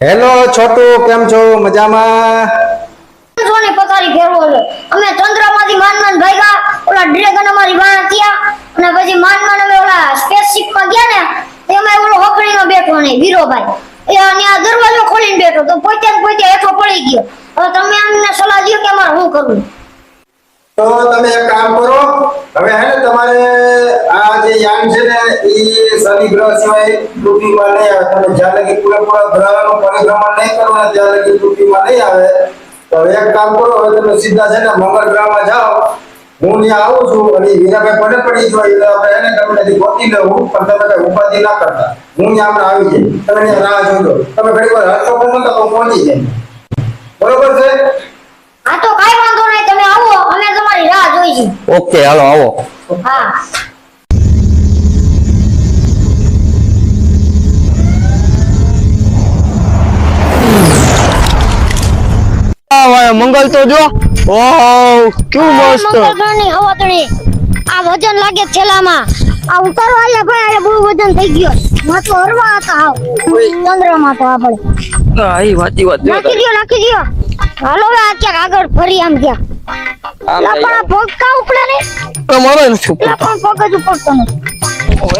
Hello Chhotu, કેમ છો? મજામાં? સોને પથારી ફેરવો છે. અમે ચંદ્રમાંથી માન ભાગ્યા, ઓલા ડ્રેગન અમારી વાહ થયા અને પછી માન અમે ઓલા સ્પેસશિપ માં ગયા ને તેમાં ઓલો હકડીનો બેઠો ને વીરોભાઈ એ અને આ દરવાજો ખોલીને બેઠો તો પોતે હેઠો પડી ગયો. હવે તમે અમને સલાહ દો કે અમારે શું કરવું? તો તમે એક કામ કરો, હવે હે ને તમારે આ જે યાન છે ને ઈ શનિ ગ્રહ સિવાય પૃથ્વીમાં નહીં આવે. તમે જ્યાં લગી પૂરેપૂરા ગ્રહનું પરિભ્રમણ નહીં કરો ને ત્યાં લગી પૃથ્વીમાં નહીં આવે. તો એક કામ કરો, હવે તમે સીધા છે ને મંગળ ગ્રહમાં જાઓ. હું ત્યાં આવું છું અને વીરાભાઈ પડી જોઈએ એટલે આપણે એને તમને ગોતી લેવું, પણ તમે કઈ ઉપાધિ ના કરતા. હું ત્યાં આપણે આવી જઈએ, તમે ત્યાં રાહ જોજો. તમે ઘડી વાર હરતો પણ નતો તો પહોંચી જાય. બરોબર છે? આ તો કાઈ વાંધો નહીં, તમે આવો, અમે તમારી રાહ જોઈશું. ઓકે, હાલો આવો. હા. મંગલ તો જો, ઓહ કેવું મસ્ત. મંગળગ્રહની હવાતણી આ વજન લાગે છેલામાં. આ ઉતારો આલે ભાઈ, આ બહુ વજન થઈ ગયો. માથું હરવા હતા હાવ ચંદ્રમાં તો આપણે હા, એ વાત નાખી દ્યો. હાલો હવે આ ક્યાંક આગળ ફરી આમ ક્યાંક લાપણા પગ કા ઉપડે ને તમારે નથી લાપણા પગ જ ઉપડતો નથી.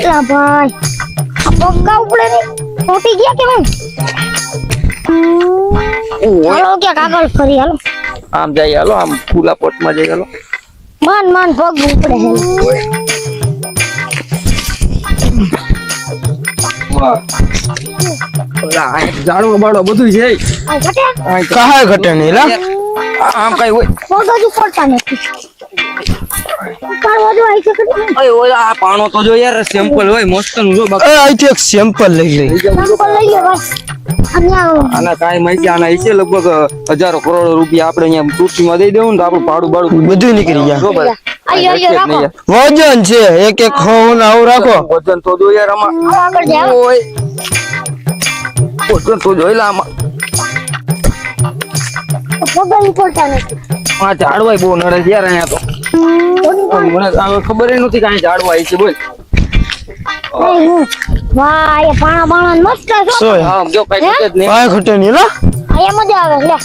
લા ભાઈ આ પગ કા ઉપડે ને તૂટી ગયા કે હું? હાલો ક્યાંક આગળ ફરી હાલો. આમ જાય, હાલો આમ ખુલ્લા પોટમાં જઈ, હાલો. માન પગ ઉપડે હે. જાડો બાડો બધું છે. આ ઘટે કાહે ઘટે નહીં લા, આમ કઈ હોય પગ જ ઉપડતા નથી. ઉતારવા જો આઈ છે કે ઓય ઓય, આ પાણો તો જો યાર, સેમ્પલ હોય મસ્ત નું જો. અહીંથી એક સેમ્પલ લઈ લે. સંપલ લઈ લે બસ. આના કાઈ માહિતી આના છે લગભગ હજારો કરોડો રૂપિયા આપણે અહીંયા પૃથ્વીમાં દઈ દેવું ને તો આપણું ભાડું બધું નીકળી જાય. આયો રાખો. વજન છે એક ખોન આવું રાખો. વજન તો જો યાર આમાં. આગળ જાઓ. ઓય વજન તો જોઈ લા આમાં. પગ ઉપડતા નથી. આ ઝાડવાય બહુ નડે છે યાર અહીંયા તો. મને ખબર નથી કે અહીંયા ઝાડવાય છે. બોલ વાહ એ પાણા મસ્ત છે. હા જો કઈ ઘટે જ નહીં. કાઈ ઘટે નહીં લા. આયા મજા આવે લે.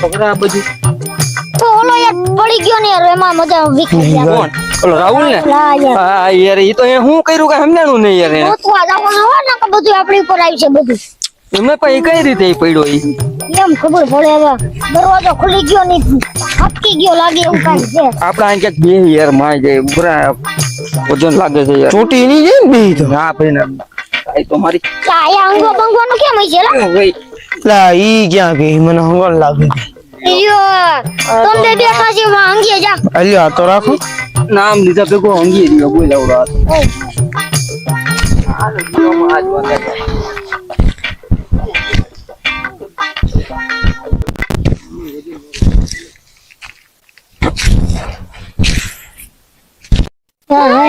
ખબર આ બધું તો ઓલો યાર પડી ગયો ને યાર, એમાં મજા વિખરી જાય. કોણ? ઓલો રાહુલ ને? હા યાર. હા યાર, ઈ તો એ હું કર્યું કે સમજાણું નહીં યાર. એને ગોતવા જવાનું હોય ને કે બધું આપણી ઉપર આવી છે બધું. એમે પણ કઈ રીતે ઈ પડ્યો ઈ? એમ ખબર પડે હવે. દરવાજો ખુલી ગયો ને હટકી ગયો લાગે એવું કાંઈ છે. આપડા અહીં ક્યાંક બે યાર માં જાય બરા વજન લાગે છે યાર. ચોટી ની જેમ બે તો. હા ભાઈ ના આ તો મારી આયા અંગો બંગવાનું કેમ હશે લા? ભાઈ લા ઈ ક્યાં ગઈ? મને હંગલ લાગે છે. ઈયો તમને બેઠા છે માં અંગી જા. અલ્યા તો રાખો. નામ લીધા ભેગો અંગી રહ્યો. બોલ આવડા. આ જીવમાં આજ વાગે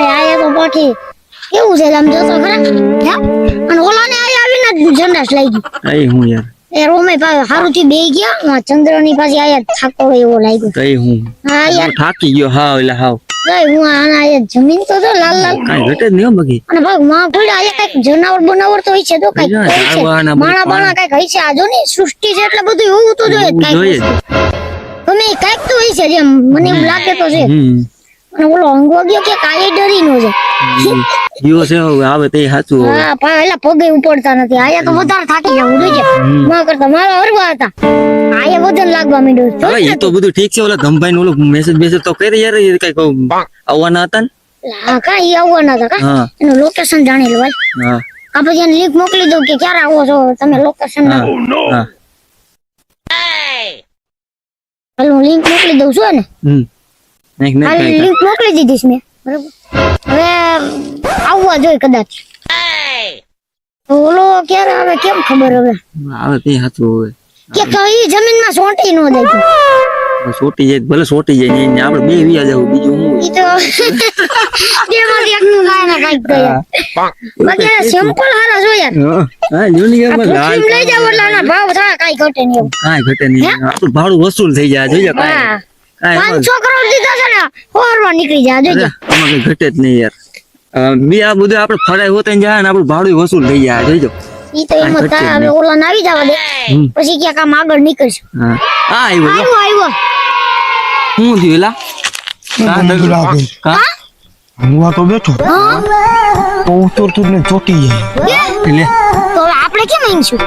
આયા તો બાકી કેવું છે આમ જોતો ખરા? હે? અને ઓલાને આવીને જંડાસ લઈ ગઈ. કઈ હું યાર એ રોમે પાસે હારું થી બેહી ગયા. ચંદ્રની પાસે આયા થાકો એવો લાગ્યો. કઈ હું હા યાર થાકી ગયો. હાવ એટલે હાવ હું આના આયા જમીન તો જો લાલ કઈ ઘટે જ નહીં બગી. અને ભાઈ માં થોડી આયા કઈક જનાવર તો હોય છે તો કઈક માણા બાણા કઈક હોય છે. આ જો ને સૃષ્ટિ છે એટલે બધું હોવું તો જોઈએ કઈક ગમે કઈક તો હોય છે જેમ મને એવું લાગે તો છે. અને ઓલો અંગો ગયો કે કાય ડરી નો છે. જીવો છે આવે તે સાચું. હા પેલા પગે ઉપડતા નથી. આયા તો વધારે થાકી જવું જોઈએ. માં કરતા મારા હરવા હતા. આયા વજન લાગવા માંડ્યું. હવે એ તો બધું ઠીક છે. ઓલા ધમભાઈ નો ઓલો મેસેજ તો કરી યાર, કઈ આવવાના હતા ને? હા કાઈ આવવાના હતા કા? હા એનું લોકેશન જાણી લો ભાઈ. હા આ પછી એને લિંક મોકલી દઉં કે ક્યારે આવો છો તમે લોકેશન. હા હાલ હું લિંક મોકલી દઉં છું ને. હાલ લિંક મોકલી દીધી મેં. બરાબર હવે આવવા જોઈએ કદાચ. ઓલો ક્યારે આવે કેમ ખબર હવે? આવે તે સાચું હવે. કે કઈ જમીનમાં સોંટી નો દે. સોટી જાય ભલે સોટી જાય ને આપણે બે વિયા જાવ બીજું હું. ઈ તો બેમાંથી એકનું ગાય ને કાઈ ગયા. બાકી સિમ્પલ હારા જો યાર. હા યુનિયર માં લાલ લઈ જાવ એટલે આના ભાવ થાય કાઈ ઘટે નહીં. કાઈ ઘટે નહીં. આપણું ભાડું વસૂલ થઈ જાય જોઈએ કાઈ. 500 કરોડ દીધા છે ને હોરવા નીકળી જાય જોજો. આમાં કઈ ઘટે જ નહીં યાર. બી આ બધું આપણે ફરાય હોતે જાય ને આપણું ભાડું વસૂલ થઈ જાય જોજો. ઈ તો એમ જ થાય હવે ઓલા આવી જવા દે પછી ક્યાંક આમ આગળ નીકળશે હા આવ્યો જો. આવ્યો હું થયું એલા કા હું આ તો બેઠો હા તો ઉતરતું જ ને ચોટી જાય લે તો હવે આપણે કેમ આવીશું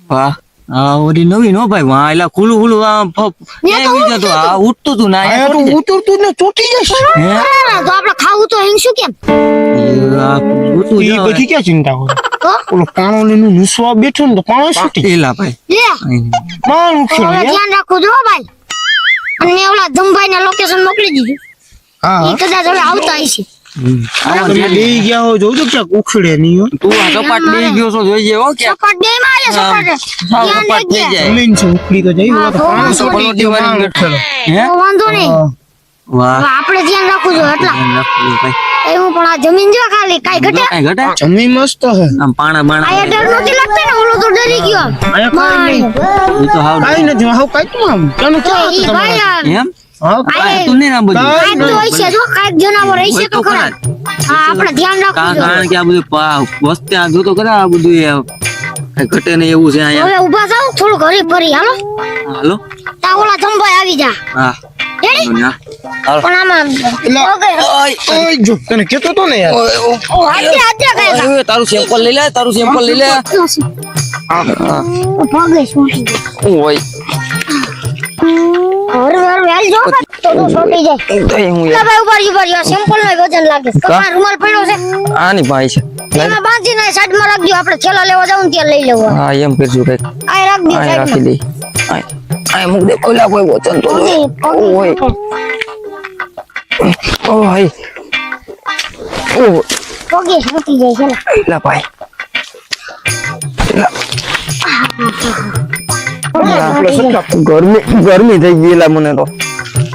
વાહ આ ઓરી નવી નો ભાઈ વાહ એલા ખુલ્લું ખુલ્લું આ એ બીજા તો આ ઉઠતું તું ના આ તો ઉતરતું જ ને ચોટી જાય હે તો આપણે ખાવું તો આવીશું કેમ આ ઉઠતું એ જ બધી ક્યાં ચિંતા કરે તો ઓલો પાણો લઈને નિસવા બેઠો ને તો પાણો છૂટી એલા ભાઈ લે પાણ તો ઉખેડી હવે ગયા. ધ્યાન રાખવું જો ભાઈ અને ઓલા ધમભાઈ ને લોકેશન મોકલી દીધું હા ઈ કદાચ હવે આવતા હશે તમે બેહી ગયા હો જોજો ક્યાંક ઉખડે નહીં હો. તું આ સપાટ બેહી ગયો છો જોઈએ હો કે સપાટ બે માં આલે સપાટ સાવ ધ્યાન સપાટ થઈ રાખજે. જાય જમીન છે ઉખડી તો જઈ હા, ઓલા તો તો પાણો વાંધો ચોટી નહીં. ગયો પાણ ઉખેડો. હે તો વાંધો નહીં વાહ હવે આપણે ધ્યાન રાખવું જોઈએ એટલા ધ્યાન રાખવું ભાઈ એવું પણ આ જમીન જો ખાલી કાઈ ઘટે કઈ ઘટે જમીન મસ્ત હે આમ પાણા આ બાણા ડર નથી લાગતો ને ઓલો તો ડરી ગયો અહીંયા કાંઈ નહીં. ઈ તો હાવ કાંઈ નથી હાવ કાંઈ આમ ચાલો ક્યાં ઈ હતું ભાઈ તમારે? આ એમ હા કાંઈ તું નહીં ના બધું કાંઈ કાંઈક તો હશે જો કાંઈક જનાવર હશે તો ખરા હા આપણે ધ્યાન રાખવું કારણ જોઈએ કે આ બધું વસ્તે આ જોતો ખરા આ બધું એ કઈ ઘટે નહીં એવું છે અહીંયા હવે ઊભા થાવ થોડું ઘરે ફરી હાલો હાલો તા ઓલા ધમભાઈ આવી જા હા રેડી હા હાલો પણ આમાં ઓકે ઓય જો તને કેતો તો ને યાર ઓ આજે કાંઈ ઓય, તારું સેમ્પલ લઈ લે તારું સેમ્પલ લઈ લે ભાગે શું ઓય હર વેલ જો તો છોટી જાય તો હું લા ભાઈ ઉભા રહ્યો સેમ્પલ નો વજન લાગે તમારો રૂમાલ પડ્યો છે આની ભાઈ છે એમાં બાંધીને સાઈડમાં રાખજો આપણે છેલ્લા લેવા જાવ ને ત્યાં લઈ લેવું હા એમ કરજો કઈક આ રાખ દે આ રાખી સાઈડમાં દે આ મુક દે કોલા કોઈ વચન તો ઓય ઓય ઓ પગે છૂટી જાય છે ને એલા ભાઈ ગરમી થઈ ગઈ એલા મને તો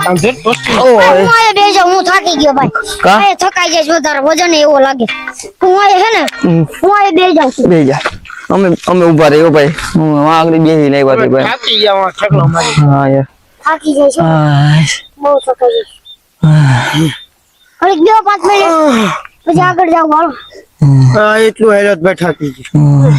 આમ જે વસ્તુ હું આયે બે જાઉં હું થાકી ગયો ભાઈ કા? આયે થકાઈ જાય છે વધારે વજન એવો લાગે હું આયે હે ને હું આયે બે જાઉં છું બે જા અમે ઉભા રહ્યો ભાઈ હું આગળ બેહી લાવ્યા છે ભાઈ થાકી ગયા વાં ઠેકડો મારી હા યાર થાકી જાય છે આય. બહુ થકાઈ જાય ઘડીક બે 5 મિનિટ પછી આગળ જાવ હાલો હા એટલું હેરત ભાઈ થાકી ગયું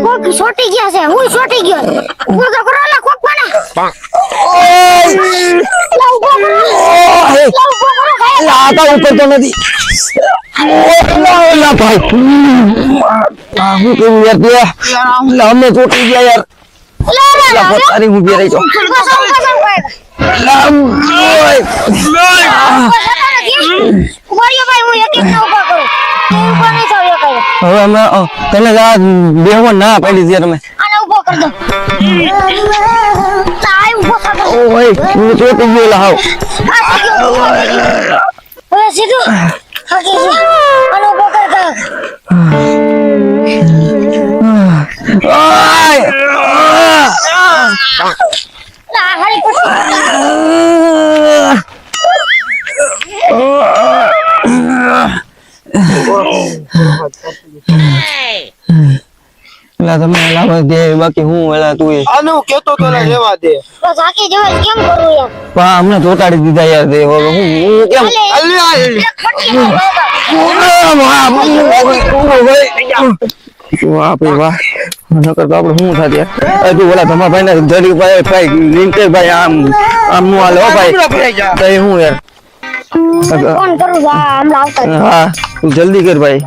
કોક છોટી ગયા છે હું છોટી ગયો ઉભો તો કરો લા કોક મને લા ઉભો કરો લા ઉભો કરો ભાઈ લાતા ઉપર તો નથી ઓલા ભાઈ હું કેવું યાર તે અમે ચોટી ગયા યાર લા લા તારી હું બે રહી છો હવે અમે તને બેહવા ના પાડી છે તમે ઓય હું ચોટી ગયો લા હાવ લા તમે લાવા દે બાકી હું એલા તું આને હું કેતો તો ને રેવા દે કેમ કરું યાર પા અમને ચોટાડી દીધા યાર દે હવે હું કેમ વાહ ભાઈ વાહ નકર તો આપણે શું થાત યાર તું ઓલા તમારા ભાઈ ના જરી ભાઈ લિંકેર ભાઈ આમ આમ નું હાલે હો ભાઈ તો એ હું યાર ફોન કરું હમણાં આવતા હા તું જલ્દી કર ભાઈ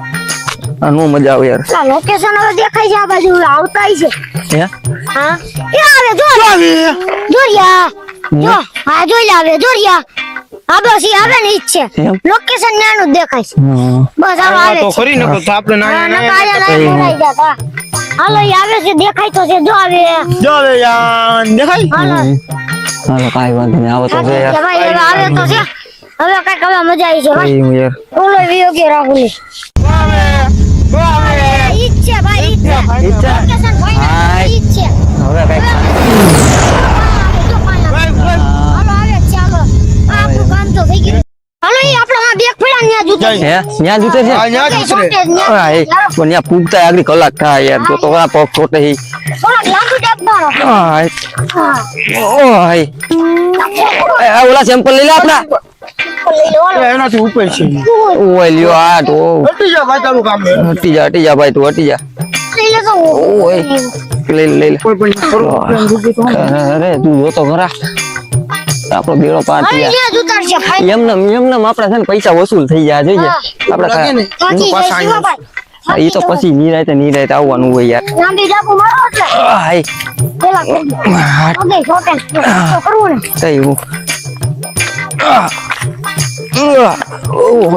આ નો મજા આવે યાર લોકેશન હવે દેખાય છે આ બાજુ આવતા છે હે હા એ આવે જો જોરિયા જો હા જોઈ આવે જોરિયા હા બસ ઈ આવે ને ઈ જ છે એમ? લોકેશન નાનું જ દેખાય છે હા. બસ હાલો આવે તો છે ખરી નકો તો આપણે હા, નાના નકા આયા નાના લાઈન ભરાઈ જાત, હા. હાલો ઈ આવે છે દેખાય તો છે જો આવે જો હવે યાર દેખાય હાલો હાલો કાંઈ વાંધો નહીં આવો તો છે યાર ભાઈ હવે આવે તો છે હવે કઈક હવે મજા આવી છે ભાઈ કઈ હું યાર ઓલો વિયો કે રાહુલ ઈ જ છે ભાઈ ઈ જ છે ઈ જ છે? લોકેશન ભાઈ હાય. ઈ જ છે હવે કઈ હાલો આવે છે હાલો આપણું કામ તો થઈ ગયું હાલો ઈ આપણા બેગ પડ્યા ન્યા જૂતા હે ત્યાં જૂતે છે હા, ન્યા જ ઉતરે. હા એ પણ ત્યાં પૂગતા આગળ કલાક થાય યાર જો તો આ પગ છોટે હી થોડાક લાંબુ ડબ્બાનો હા હા ઓય ઓલા સેમ્પલ લઈ લે આપડા ઉપર લઈ લો હાલો. એનાથી ઉપર છે ઓય લ્યો આ તો હટી જા ભાઈ તારું કામ છે હટી જા ભાઈ તું હટી જા લઈ લો તો ઓય લઈ લે કોઈ પણ થોડું અરે તું જોતો ખરા આપણો બેડો પાર થઈ અરે જાય લે ઉતારશે ફાઈન એમને આપડા છે ને પૈસા વસૂલ થઈ જાય જોઈએ લાગે ને બાકી હું પાછા જય શિવાભાઈ એ તો પછી નિરાતે આવવાનું હોય યાર લાંબી ડાબુ મારો એટલે હાય પેલા ઓકે છોટે તો કરવું ને કઈ હું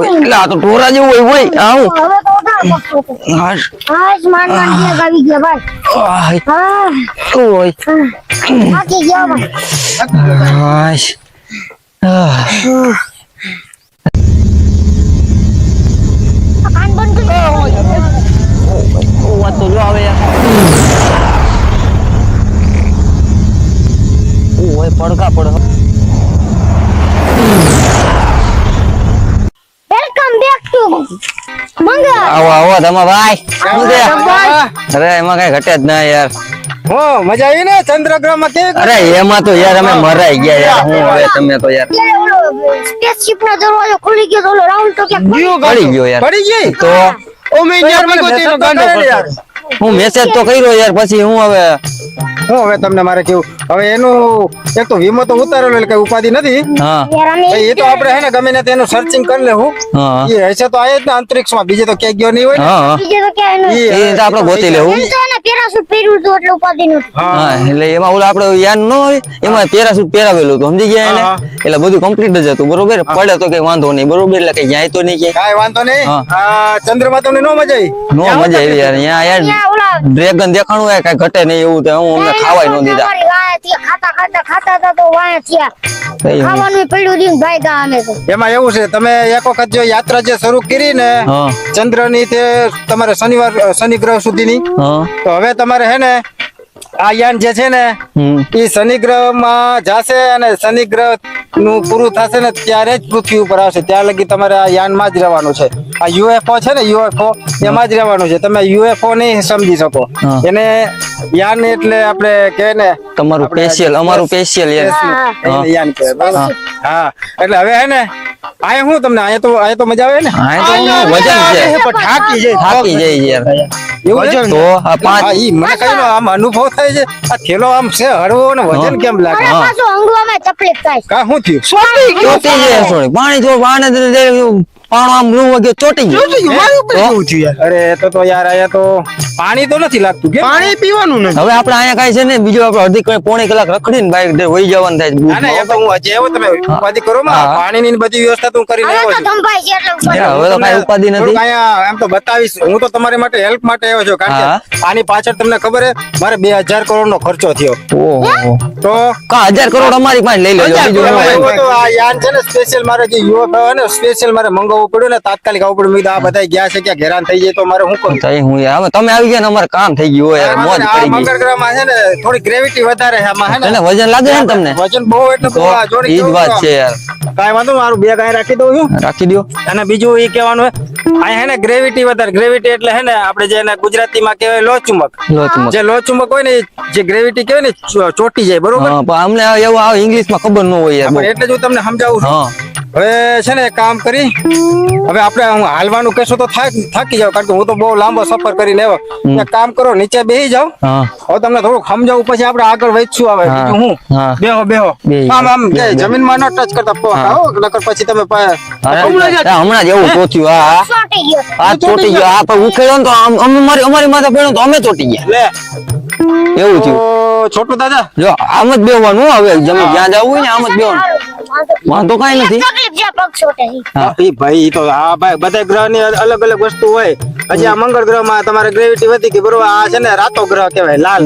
એટલે આ તો ટોરા જેવું હોય આવું હવે તો ઉતાર પડતો હતો. હાશ હાશ માન ગયા આવી ગયા ભાઈ હાય ઓય થાકી ગયા ભાઈ હાશ કાન બંધ કરી વાત તો જો આવે યાર ઓય પડકા પડ વેલકમ બેક ટુ મંગા આવો તમે ભાઈ શું છે અરે એમાં કઈ ઘટે જ ના યાર હો મજા આવી ને ચંદ્રગ્રહ માં કેવી અરે એમાં તો યાર અમે મરાઈ ગયા યાર હું હવે તમે તો યાર ઓલો સ્પેસશિપ નો દરવાજો ખુલી ગયો તો ઓલો રાઉન્ડ તો ક્યાંક પડી ગયો યાર પડી ગઈ તો ઓ મેં યાર મને ગોતીનો ગાંડો યાર કરતો હું મેસેજ તો કર્યો યાર પછી હું હવે હું હવે તમને મારે કેવું હવે એનું એક તો વીમો તો ઉતારેલો એટલે કઈ ઉપાધિ નથી હા યાર અમે એ તો આપણે હે ને ગમે ને તેનું સર્ચિંગ કરી લેવું હા એ હશે તો આયે જ ને અંતરિક્ષમાં બીજે તો ક્યાંય ગયો નહીં હોય ને. હા બીજે તો ક્યાંય ઈ નથી એ તો આપણે ગોતી લેવું એમ તો એને પેરાશૂટ પહેર્યું હતું એટલે ઉપાધિ નથી હા એટલે એમાં ઓલા આપણે યાદ ન હોય એમાં પેરાશૂટ પહેરાવેલું હતું સમજી ગયા એને હા. એટલે બધું કમ્પ્લીટ જ હતું બરોબર પડે તો કઈ વાંધો નહીં બરોબર એટલે કઈ જાય તો નહીં કે કાંઈ વાંધો નહીં હા. આ ચંદ્રમાં તમને નો મજા આવી નો મજા આવી યાર અહીંયા યાર ત્યાં ઓલા ડ્રેગન દેખાણું હોય કઈ ઘટે નહીં એવું તો હું અમને ખાવાય ન દીધા અમારી વાયા થયા ખાતા હતા તો વાયા થયા કઈ ખાવાનું પડ્યું દીન ભાઈ ગા અમે તો એમાં એવું છે તમે એક વખત જો યાત્રા જે શરૂ કરી ને હા ચંદ્રની તે તમારે શનિ ગ્રહ સુધીની હા તો હવે તમારે હે ને આ યાન જે છે ને હમ એ શનિ ગ્રહમાં જાશે અને શનિ ગ્રહ નું પૂરું થશે ને ત્યારે જ પૃથ્વી ઉપર આવશે ત્યાં લગી તમારે આ યાનમાં જ રહેવાનું છે આ યુએફઓ છે ને યુએફઓ એમાં જ રહેવાનું છે તમે યુએફઓ નહીં સમજી શકો હા. એને યાન એટલે આપણે કહે ને તમારું સ્પેશિયલ અમારું સ્પેશિયલ યાર હા. એને યાન કહેવાય બરાબર? હા એટલે હવે હે ને અહીંયા શું તમને અહીંયા તો મજા આવે ને હા તો વજન છે થાકી જાય થાકી જાય યાર એવું છે? તો આ હા, પાંચ ઈ મને કઈ નો આમ અનુભવ થાય છે આ થેલો આમ છે હળવો ને વજન કેમ લાગે અને પાછું ઊંઘવામાં તકલીફ થાય કા શું થયું ચોટી જાય સોરી પાણી જો પાણી પાણો આમ લું વગે ચોટી ગયું મારું ઉપર કેવું થયું યાર અરે તો યાર અહીંયા તો પાણી તો નથી લાગતું કે પાણી પીવાનું નથી હવે આપણે અહીંયા કાંઈ છે ને બીજું આપણે અડધી પોણી કલાક રખડીને બાઈક વહી જવાનું થાય ના ના એ તો હું હજી આવ્યો તમે ઉપાધિ કરો માં હા. પાણીની ને બધી વ્યવસ્થા તો હું કરીને હવે આવ્યો તો છું ધંભાઈ છે એટલે ઉપર યાર, હવે તો કાંઈ ઉપાધિ નથી થોડુંક અહીંયા એમ તો બતાવીશ હું તો તમારી માટે હેલ્પ માટે આવ્યો છું કારણ હા. કે આની પાછળ તમને ખબર છે મારે 2000 કરોડ નો ખર્ચો થયો ઓહો તો કા 1000 કરોડ અમારી પાસે લઈ લેજો બીજું શું એમાં હોય? એવું હતું, આ યાન છે ને સ્પેશિયલ મારે જે યુએફઓ હોય ને સ્પેશિયલ મારે મંગાવવું પડ્યું ને તાત્કાલિક આવવું પડ્યું મેં કીધું આ બધા ગયા છે ક્યાં હેરાન થઈ જાય તો મારે શું કરું તો એ હું યાર, હવે તમે આવી ગયા ને અમારે કામ થઈ ગયું હોય યાર, મોજ આ પડી ગઈ મંગળ ગ્રહમાં છે ને થોડી ગ્રેવિટી વધારે છે આમાં છે તને ને વજન લાગે છે ને તમને વજન બહુ એટલે તો બહુ આ જોડી ઈ જ વાત છે યાર કાંઈ વાંધો નહીં, મારું બેગ અહીં રાખી દઉં છું રાખી દો અને બીજું એ કહેવાનું હે અહીંયા હે ને ગ્રેવિટી વધારે ગ્રેવિટી એટલે હે ને આપણે જે એને ગુજરાતીમાં કહેવાય લોહચુંબક લો ચુમક જે લોહચુંબક હોય ને જે ગ્રેવિટી કહેવાય ને ચોટી જાય બરોબર હા પણ અમને એવું આવે ઇંગ્લિશમાં ખબર ન હોય યાર બહુ. પણ એટલે જ હું તમને સમજાવું છું હા હવે છે ને એક કામ કરી હવે આપણે હું હાલવાનું કહેશો તો થાકી જાવ કારણ કે હું તો બહુ લાંબો સફર કરીને આવ્યો એક કામ કરો નીચે બેસી જાઓ હા હવે તમને થોડુંક સમજાવું પછી આપણે આગળ વધશું હવે હા. બીજું હું હા. બેહો બેહી આમ આમ જાઓ. જમીનમાં ન ટચ કરતા આવો નકર પછી તમે અરે, હમણાં જ એવું ચોટ્યું આ ચોંટી ગયો આ ચોટી ગયો આ પણ ઉખેડ્યો ને તો આમ અમારી માથે પડ્યો તો અમે ચોટી ગયા લે એવું થયું તો છોટું દાદા જો આમ જ બેહવાનું હવે જમીન જ્યાં જવું હોય ને આમ જ બેહવાનું વાંધો કાંઈ નથી તકલીફ છે પગ છોટે છે. હા. ઈ ભાઈ ઈ તો આ ભાઈ બધા ગ્રહ ની અલગ અલગ વસ્તુ હોય હજી આ મંગળ ગ્રહ માં તમારે ગ્રેવિટી વધી ગઈ બરોબર આ છે ને રાતો ગ્રહ કહેવાય લાલ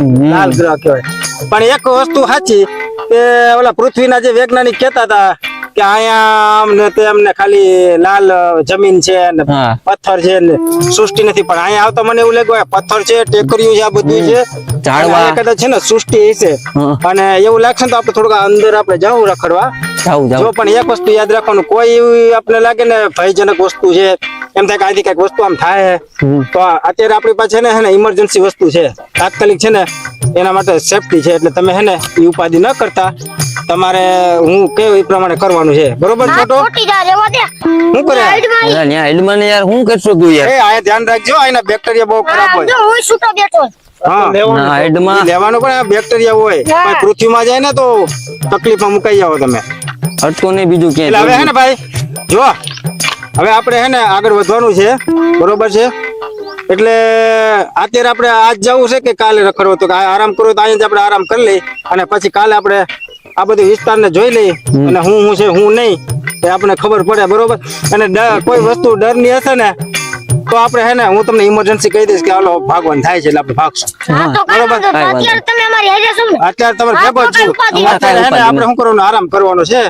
ગ્રહ કહેવાય પણ એક વસ્તુ સાચી કે ઓલા પૃથ્વીના જે વૈજ્ઞાનિક કહેતા હતા કે અહીંયા આમ ને તેમ ને ખાલી લાલ જમીન છે ને હા. પથ્થર છે ને સૃષ્ટિ નથી પણ અહીંયા આવતા મને એવું લાગ્યું પથ્થર છે ટેકરીઓ છે આ બધું છે ઝાડવા. અને અહીંયા કદાચ છે ને સૃષ્ટિ છે હા. અને એવું લાગશે ને તો આપણે થોડુંક અંદર આપણે જવું રખડવા જાઉં જો જાઉં પણ એક વસ્તુ યાદ રાખવાનું કોઈ એવી આપણે લાગે ને ભયજનક વસ્તુ છે એમ થાય કે આથી કઈક વસ્તુ આમ થાય તો અત્યારે આપણી પાસે છે ને હે ને ઇમરજન્સી વસ્તુ છે તાત્કાલિક છે ને એના માટે સેફટી છે એટલે તમે હે ને એ ઉપાધિ ન કરતા તમારે હું કેવું એ પ્રમાણે કરવાનું છે બરોબર આ છોટો ખોટી જા રેવા દે શું કરે સાઈડમાં અલા, ન્યા હેડમાં ને યાર શું કરશો તું યાર એ આ ધ્યાન રાખજો આના બેક્ટેરિયા બહુ ખરાબ આ હોય જો હું છૂટો બેઠો હા ના હેડમાં લેવાનું પણ આ બેક્ટેરિયા હોય હા. પણ પૃથ્વીમાં જાય ને તો તકલીફમાં મુકાઈ જાવ તમે હટકો નહીં બીજું એટલે હવે હે ક્યાંય ને ભાઈ જો હવે આપણે હે ને આગળ વધવાનું છે બરોબર છે એટલે અત્યારે આપણે આજ જવું છે કે કાલે રખડવો તો આરામ કરવો તો અહીંયા જ આપણે આરામ કરી લઈ અને પછી કાલે આપણે આ બધી વિસ્તારને જોઈ લઈ અને હું છે હું નહીં એ આપણે ખબર પડે બરોબર અને કોઈ વસ્તુ ડરની હશે ને તો આપણે હે ને હું તમને ઇમરજન્સી કહી દઈશ કે હાલો ભાગવાન થાય છે એટલે આપણે ભાગશું હા તો કાંઈ વાંધો નહીં. કાંઈ અત્યારે તમે અમારી હારે છો ને અત્યારે તમારે હા, ભેગો જ તો છું કાંઈ ઉપાધિ અત્યારે હે ને આપણે શું કરવાનું આરામ કરવાનો છે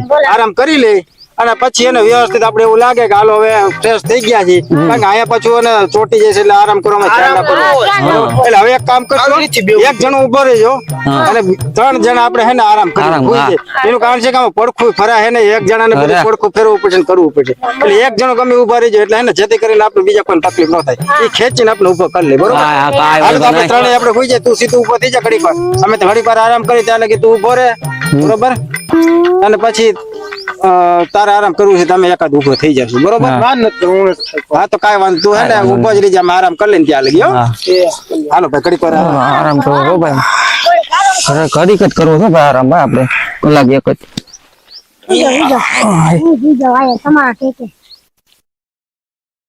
બોલો. આરામ કરી લઈ અને પછી એને વ્યવસ્થિત આપણે એવું લાગે કે હાલો હવે ફ્રેશ થઈ ગયા છે કારણ કે અહીંયા પાછું એને ચોટી જશે એટલે આરામ કરવામાં ધ્યાન રાખવાનું હા, ધ્યાન રાખો. એટલે હવે એક કામ કરજો એક જણો ઉભો રહેજો અને 3 જણા આપણે હે ને આરામ કરી આરામ, હોઈ હા. જાય. એનું કારણ છે કે આમાં પડખું ફરા હે ને એક જણાને બધું અરે. પડખું ફેરવવું પડશે ને કરવું પડશે એટલે એક જણો ગમે ઉભા રહેજો એટલે હે ને જેથી કરીને આપણે બીજા કોઈ તકલીફ ન થાય એ ખેંચીને આપણે ઉભો કરી લે બરોબર હા, હા, કાંઈ હાલો તો વાંધો આપણે નહીં. ત્રણેય આપણે હોઈ જાય તું સીધું ઉભો થઈ જા ઘડીક વાર અમે તો ઘડીક વાર આરામ કરી ત્યાં લગી તું ઉભો રહે બરોબર અને પછી તારે આરામ કરવું છે તમે એકાદ ઉભો થઈ જશો બરોબર હા તો કાંઈ વાંધો તું હે ને ઉભો જ રહી જા અમે આરામ કરી લઈને ત્યાં લગી હો હા. હાલો ભાઈ ઘડીક વાર આરામ. આરામ કરો હો ભાઈ ઘડીક જ કરવો છે ભાઈ આરામ ભાઈ આપણે કલાક એક જ બીજો આયા તમારા ઠેકે